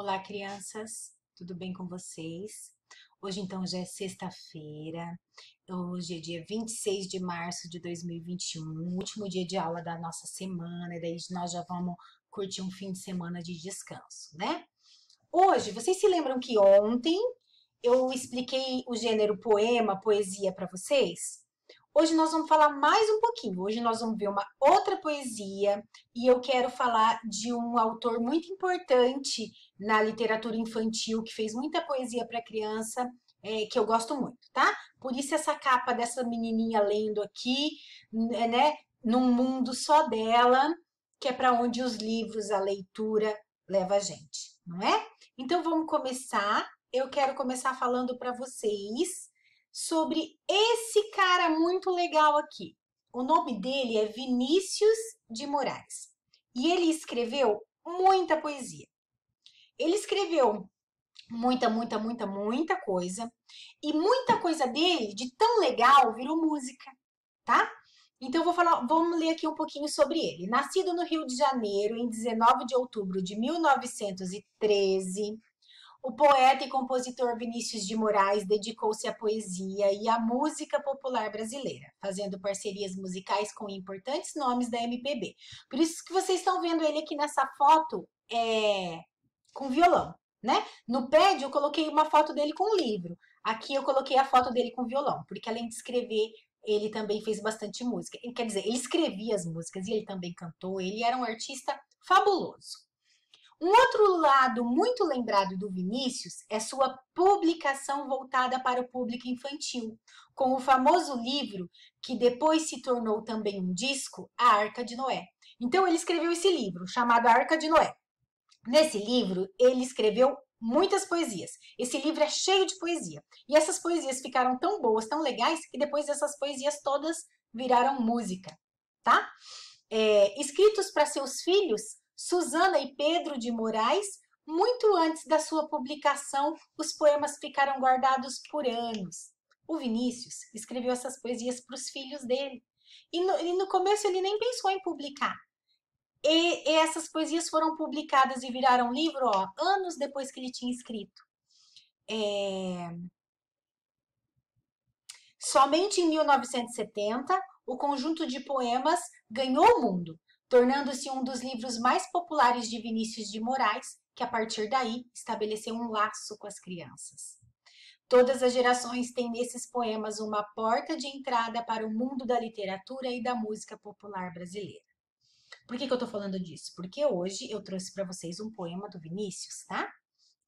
Olá, crianças, tudo bem com vocês? Hoje, então, já é sexta-feira, hoje é dia 26 de março de 2021, último dia de aula da nossa semana, e daí nós já vamos curtir um fim de semana de descanso, né? Hoje, vocês se lembram que ontem eu expliquei o gênero poema, poesia para vocês? Hoje nós vamos falar mais um pouquinho. Hoje nós vamos ver uma outra poesia e eu quero falar de um autor muito importante na literatura infantil que fez muita poesia para criança, que eu gosto muito, tá? Por isso essa capa dessa menininha lendo aqui, né? Num mundo só dela, que é para onde os livros, a leitura leva a gente, não é? Então vamos começar. Eu quero começar falando para vocês sobre esse cara muito legal aqui. O nome dele é Vinícius de Moraes e ele escreveu muita poesia. Ele escreveu muita coisa e muita coisa dele, de tão legal, virou música, tá? Então vamos ler aqui um pouquinho sobre ele. Nascido no Rio de Janeiro em 19 de outubro de 1913, o poeta e compositor Vinícius de Moraes dedicou-se à poesia e à música popular brasileira, fazendo parcerias musicais com importantes nomes da MPB. Por isso que vocês estão vendo ele aqui nessa foto com violão, né? No pad eu coloquei uma foto dele com livro. Aqui eu coloquei a foto dele com violão, porque além de escrever, ele também fez bastante música. Quer dizer, ele escrevia as músicas e ele também cantou. Ele era um artista fabuloso. Um outro lado muito lembrado do Vinícius é sua publicação voltada para o público infantil, com o famoso livro que depois se tornou também um disco, A Arca de Noé. Então ele escreveu esse livro, chamado A Arca de Noé. Nesse livro, ele escreveu muitas poesias. Esse livro é cheio de poesia. E essas poesias ficaram tão boas, tão legais, que depois essas poesias todas viraram música, tá? Escritos para seus filhos, Susana e Pedro de Moraes, muito antes da sua publicação, os poemas ficaram guardados por anos. O Vinícius escreveu essas poesias para os filhos dele. E no começo ele nem pensou em publicar. E essas poesias foram publicadas e viraram livro, anos depois que ele tinha escrito. Somente em 1970, o conjunto de poemas ganhou o mundo, tornando-se um dos livros mais populares de Vinícius de Moraes, que a partir daí estabeleceu um laço com as crianças. Todas as gerações têm nesses poemas uma porta de entrada para o mundo da literatura e da música popular brasileira. Por que eu tô falando disso? Porque hoje eu trouxe para vocês um poema do Vinícius, tá?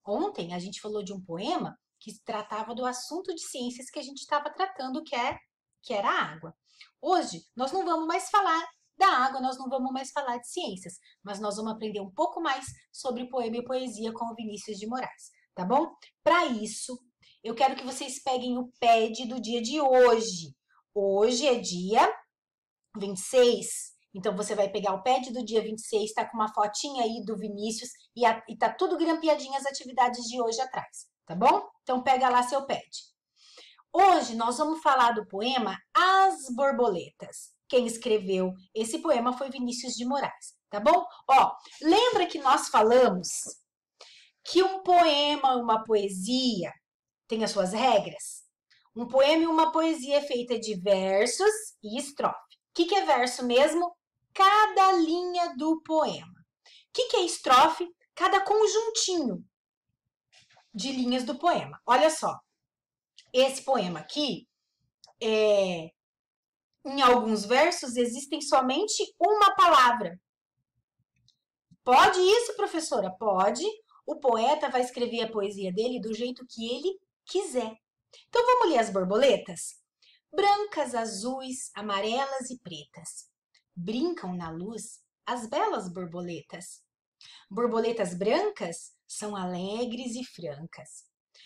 Ontem a gente falou de um poema que tratava do assunto de ciências que a gente estava tratando, que era a água. Hoje nós não vamos mais falar da água, nós não vamos mais falar de ciências, mas nós vamos aprender um pouco mais sobre poema e poesia com o Vinícius de Moraes, tá bom? Para isso, eu quero que vocês peguem o pad do dia de hoje. Hoje é dia 26. Então, você vai pegar o pad do dia 26, tá com uma fotinha aí do Vinícius e tá tudo grampeadinho as atividades de hoje atrás, tá bom? Então, pega lá seu pad. Hoje, nós vamos falar do poema As Borboletas. Quem escreveu esse poema foi Vinícius de Moraes, tá bom? Lembra que nós falamos que um poema, uma poesia, tem as suas regras? Um poema e uma poesia é feita de versos e estrofe. O que é verso mesmo? Cada linha do poema. O que é estrofe? Cada conjuntinho de linhas do poema. Olha só, esse poema aqui, em alguns versos existem somente uma palavra. Pode isso, professora? Pode. O poeta vai escrever a poesia dele do jeito que ele quiser. Então vamos ler as borboletas? Brancas, azuis, amarelas e pretas. Brincam na luz as belas borboletas. Borboletas brancas são alegres e francas.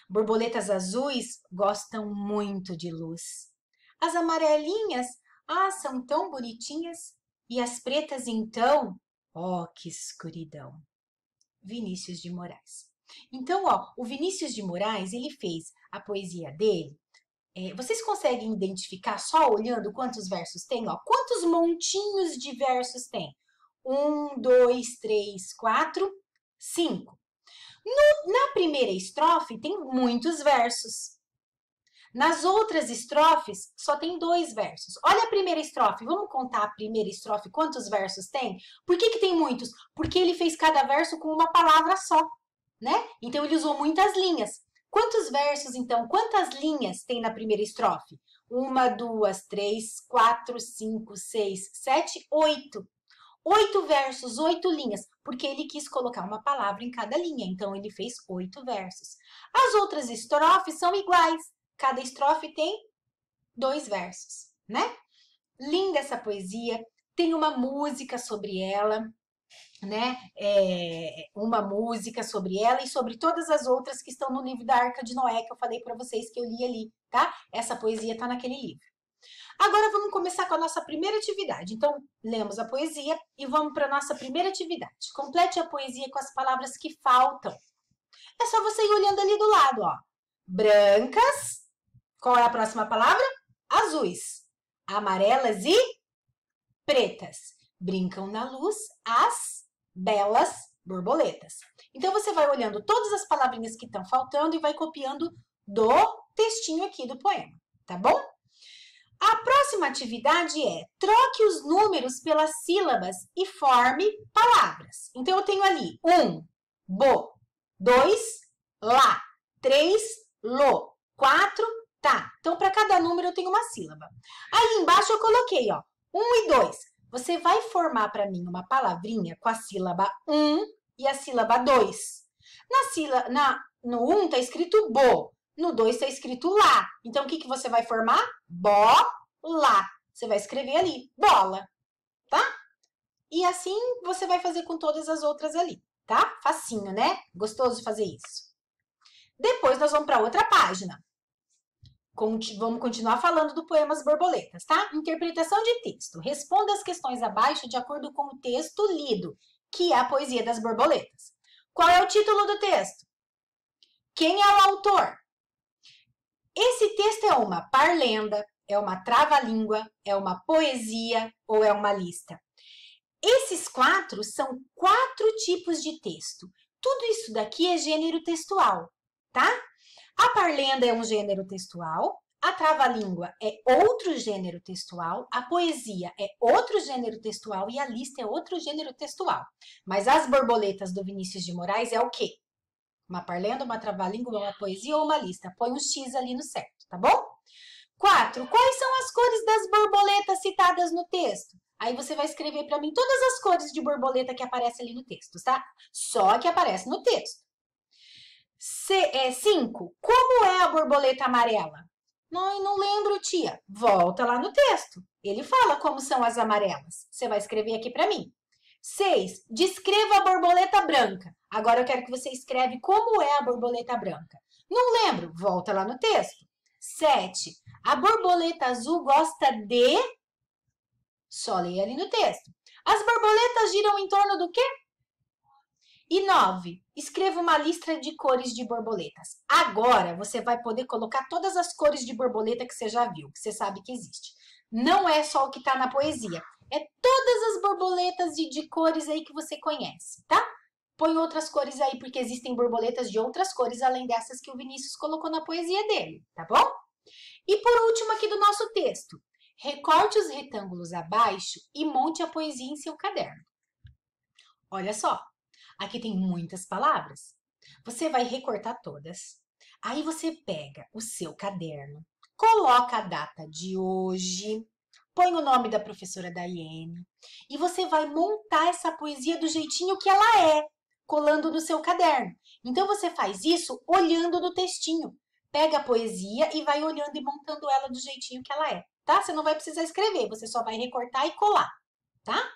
Borboletas azuis gostam muito de luz. As amarelinhas, são tão bonitinhas. E as pretas, então, que escuridão. Vinícius de Moraes. Então, o Vinícius de Moraes, ele fez a poesia dele. Vocês conseguem identificar só olhando quantos versos tem? Quantos montinhos de versos tem? 1, 2, 3, 4, 5. Na primeira estrofe tem muitos versos. Nas outras estrofes só tem 2 versos. Olha a primeira estrofe. Vamos contar a primeira estrofe, quantos versos tem? Por que tem muitos? Porque ele fez cada verso com uma palavra só, né? Então ele usou muitas linhas. Quantos versos, então? Quantas linhas tem na primeira estrofe? 1, 2, 3, 4, 5, 6, 7, 8. 8 versos, 8 linhas, porque ele quis colocar uma palavra em cada linha, então ele fez 8 versos. As outras estrofes são iguais, cada estrofe tem 2 versos, né? Linda essa poesia, tem uma música sobre ela, né? Uma música sobre ela e sobre todas as outras que estão no livro da Arca de Noé, que eu falei para vocês que eu li ali, tá? Essa poesia está naquele livro. Agora vamos começar com a nossa primeira atividade. Então, lemos a poesia e vamos para a nossa primeira atividade. Complete a poesia com as palavras que faltam. É só você ir olhando ali do lado, ó. Brancas. Qual é a próxima palavra? Azuis. Amarelas e pretas. Brincam na luz as belas borboletas. Então, você vai olhando todas as palavrinhas que estão faltando e vai copiando do textinho aqui do poema, tá bom? A próxima atividade é troque os números pelas sílabas e forme palavras. Então, eu tenho ali 1, bo, 2, lá, 3, lo, 4, tá. Então, para cada número eu tenho uma sílaba. Aí embaixo eu coloquei, ó, 1 e 2. Você vai formar para mim uma palavrinha com a sílaba 1 e a sílaba 2. No 1 está escrito bo. No 2 está escrito lá. Então, o que você vai formar? Bola. Você vai escrever ali, bola, tá? E assim você vai fazer com todas as outras ali, tá? Facinho, né? Gostoso fazer isso. Depois, nós vamos para outra página. Vamos continuar falando do poema As Borboletas, tá? Interpretação de texto. Responda as questões abaixo de acordo com o texto lido, que é a poesia das borboletas. Qual é o título do texto? Quem é o autor? Esse texto é uma parlenda, é uma trava-língua, é uma poesia ou é uma lista? Esses 4 são 4 tipos de texto. Tudo isso daqui é gênero textual, tá? A parlenda é um gênero textual, a trava-língua é outro gênero textual, a poesia é outro gênero textual e a lista é outro gênero textual. Mas as borboletas do Vinícius de Moraes é o quê? Uma parlenda, uma trava-língua, uma poesia ou uma lista. Põe um X ali no certo, tá bom? 4. Quais são as cores das borboletas citadas no texto? Aí você vai escrever para mim todas as cores de borboleta que aparecem ali no texto, tá? Só que aparece no texto. 5. Como é a borboleta amarela? Não lembro, tia. Volta lá no texto. Ele fala como são as amarelas. Você vai escrever aqui para mim. 6. Descreva a borboleta branca. Agora eu quero que você escreve como é a borboleta branca. Não lembro. Volta lá no texto. 7. A borboleta azul gosta de... Só leia ali no texto. As borboletas giram em torno do quê? E 9. Escreva uma lista de cores de borboletas. Agora, você vai poder colocar todas as cores de borboleta que você já viu, que você sabe que existe. Não é só o que está na poesia. É todas as borboletas de cores aí que você conhece, tá? Põe outras cores aí, porque existem borboletas de outras cores, além dessas que o Vinícius colocou na poesia dele, tá bom? E por último aqui do nosso texto. Recorte os retângulos abaixo e monte a poesia em seu caderno. Olha só. Aqui tem muitas palavras. Você vai recortar todas. Aí você pega o seu caderno, coloca a data de hoje, põe o nome da professora Daiane e você vai montar essa poesia do jeitinho que ela é, colando no seu caderno. Então, você faz isso olhando no textinho. Pega a poesia e vai olhando e montando ela do jeitinho que ela é, tá? Você não vai precisar escrever, você só vai recortar e colar, tá?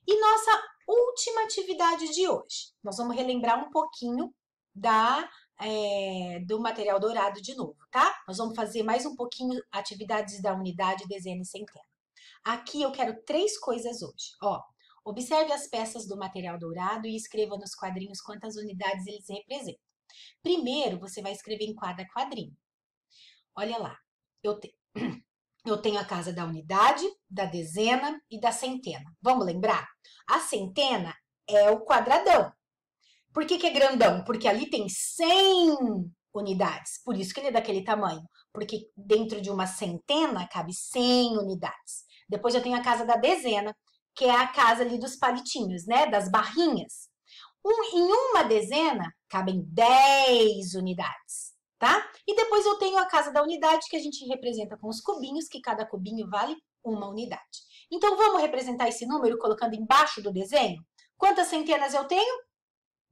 E nossa última atividade de hoje. Nós vamos relembrar um pouquinho do material dourado de novo, tá? Nós vamos fazer mais um pouquinho atividades da unidade dezena e centena. Aqui eu quero 3 coisas hoje. Ó, observe as peças do material dourado e escreva nos quadrinhos quantas unidades eles representam. Primeiro, você vai escrever em cada quadrinho. Olha lá, eu tenho a casa da unidade, da dezena e da centena. Vamos lembrar? A centena é o quadradão. Por que que é grandão? Porque ali tem 100 unidades. Por isso que ele é daquele tamanho. Porque dentro de uma centena cabe 100 unidades. Depois eu tenho a casa da dezena, que é a casa ali dos palitinhos, né? Das barrinhas. Em uma dezena cabem 10 unidades, tá? E depois eu tenho a casa da unidade, que a gente representa com os cubinhos, que cada cubinho vale uma unidade. Então, vamos representar esse número colocando embaixo do desenho? Quantas centenas eu tenho?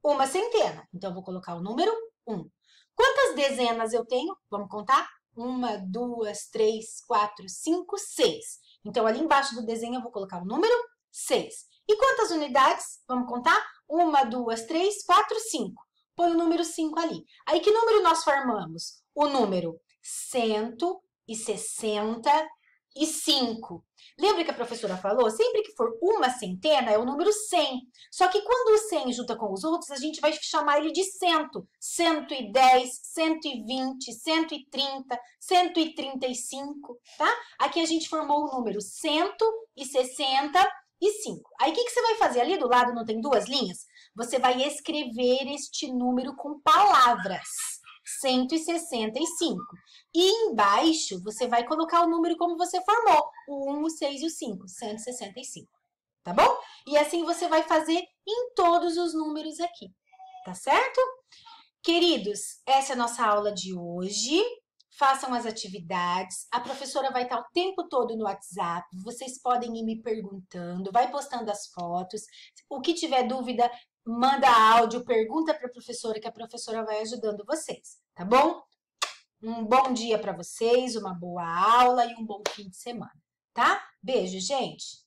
Uma centena. Então, eu vou colocar o número 1. Quantas dezenas eu tenho? Vamos contar? 1, 2, 3, 4, 5, 6. Então, ali embaixo do desenho eu vou colocar o número 6. E quantas unidades? Vamos contar? 1, 2, 3, 4, 5. Põe o número 5 ali. Aí, que número nós formamos? O número 165. Lembra que a professora falou? Sempre que for uma centena, é o número 100. Só que quando o 100 junta com os outros, a gente vai chamar ele de 100. 110, 120, 130, 135, tá? Aqui a gente formou o número 165. Aí, o que você vai fazer? Ali do lado não tem duas linhas? Você vai escrever este número com palavras. 165. E embaixo, você vai colocar o número como você formou. O 1, o 6 e o 5. 165. Tá bom? E assim você vai fazer em todos os números aqui. Tá certo? Queridos, essa é a nossa aula de hoje. Façam as atividades. A professora vai estar o tempo todo no WhatsApp. Vocês podem ir me perguntando. Vai postando as fotos. O que tiver dúvida, manda áudio, pergunta para a professora, que a professora vai ajudando vocês, tá bom? Um bom dia para vocês, uma boa aula e um bom fim de semana, tá? Beijo, gente!